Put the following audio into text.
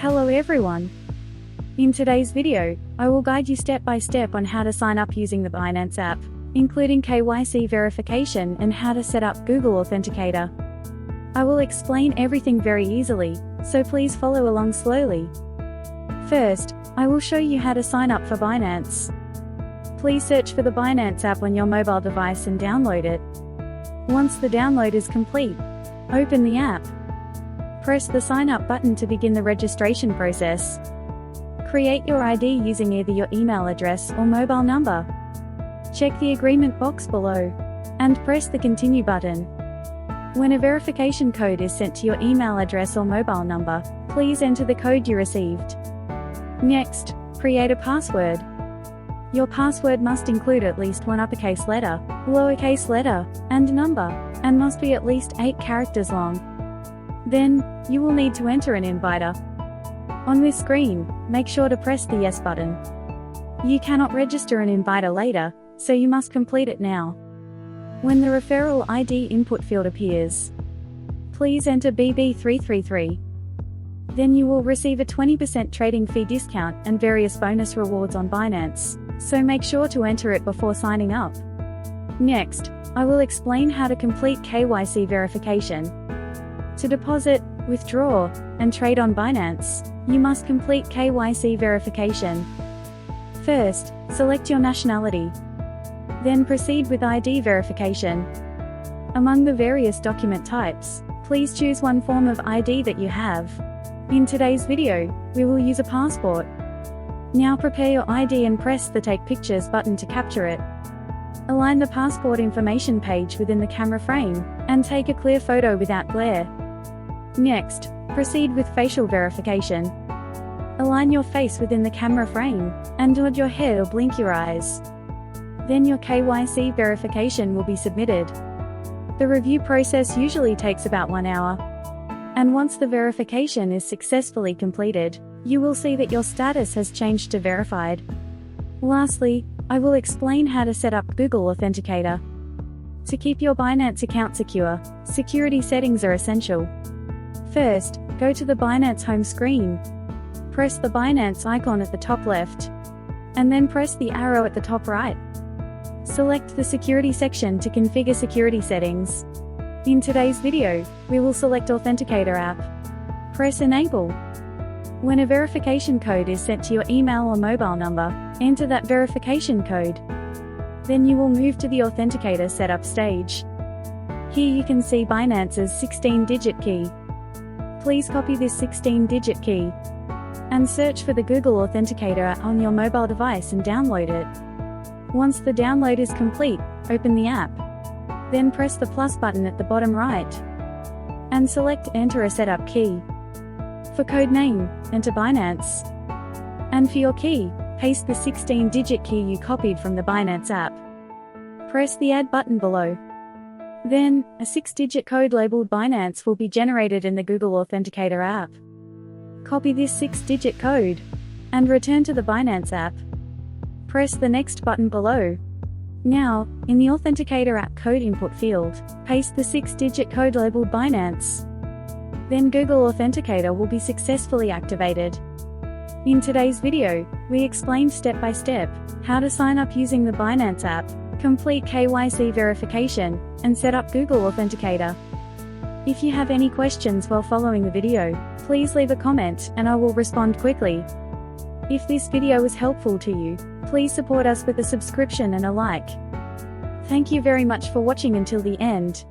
Hello everyone. In today's video, I will guide you step by step on how to sign up using the Binance app, including KYC verification and how to set up Google Authenticator. I will explain everything very easily, so please follow along slowly. First, I will show you how to sign up for Binance. Please search for the Binance app on your mobile device and download it. Once the download is complete, open the app. Press the sign up button to begin the registration process. Create your ID using either your email address or mobile number. Check the agreement box below, and press the continue button. When a verification code is sent to your email address or mobile number, please enter the code you received. Next, create a password. Your password must include at least one uppercase letter, lowercase letter, and number, and must be at least 8 characters long. Then, you will need to enter an inviter. On this screen, make sure to press the Yes button. You cannot register an inviter later, so you must complete it now. When the referral ID input field appears, please enter BB333. Then you will receive a 20% trading fee discount and various bonus rewards on Binance, so make sure to enter it before signing up. Next, I will explain how to complete KYC verification. To deposit, withdraw, and trade on Binance, you must complete KYC verification. First, select your nationality. Then proceed with ID verification. Among the various document types, please choose one form of ID that you have. In today's video, we will use a passport. Now prepare your ID and press the Take Pictures button to capture it. Align the passport information page within the camera frame, and take a clear photo without glare. Next, proceed with facial verification. Align your face within the camera frame, and nod your head or blink your eyes. Then your KYC verification will be submitted. The review process usually takes about 1 hour. And once the verification is successfully completed, you will see that your status has changed to verified. Lastly, I will explain how to set up Google Authenticator. To keep your Binance account secure, security settings are essential. First, go to the Binance home screen. Press the Binance icon at the top left, and then press the arrow at the top right. Select the security section to configure security settings. In today's video, we will select Authenticator app. Press Enable. When a verification code is sent to your email or mobile number, enter that verification code. Then you will move to the Authenticator setup stage. Here you can see Binance's 16-digit key. Please copy this 16-digit key and search for the Google Authenticator on your mobile device and download it. Once the download is complete, open the app. Then press the plus button at the bottom right and select Enter a setup key. For code name, enter Binance. And for your key, paste the 16-digit key you copied from the Binance app. Press the Add button below. Then, a 6-digit code labeled Binance will be generated in the Google Authenticator app. Copy this 6-digit code and return to the Binance app. Press the Next button below. Now, in the Authenticator app code input field, paste the 6-digit code labeled Binance. Then Google Authenticator will be successfully activated. In today's video, we explained step by step how to sign up using the Binance app, complete KYC verification, and set up Google Authenticator. If you have any questions while following the video, please leave a comment and I will respond quickly. If this video was helpful to you, please support us with a subscription and a like. Thank you very much for watching until the end.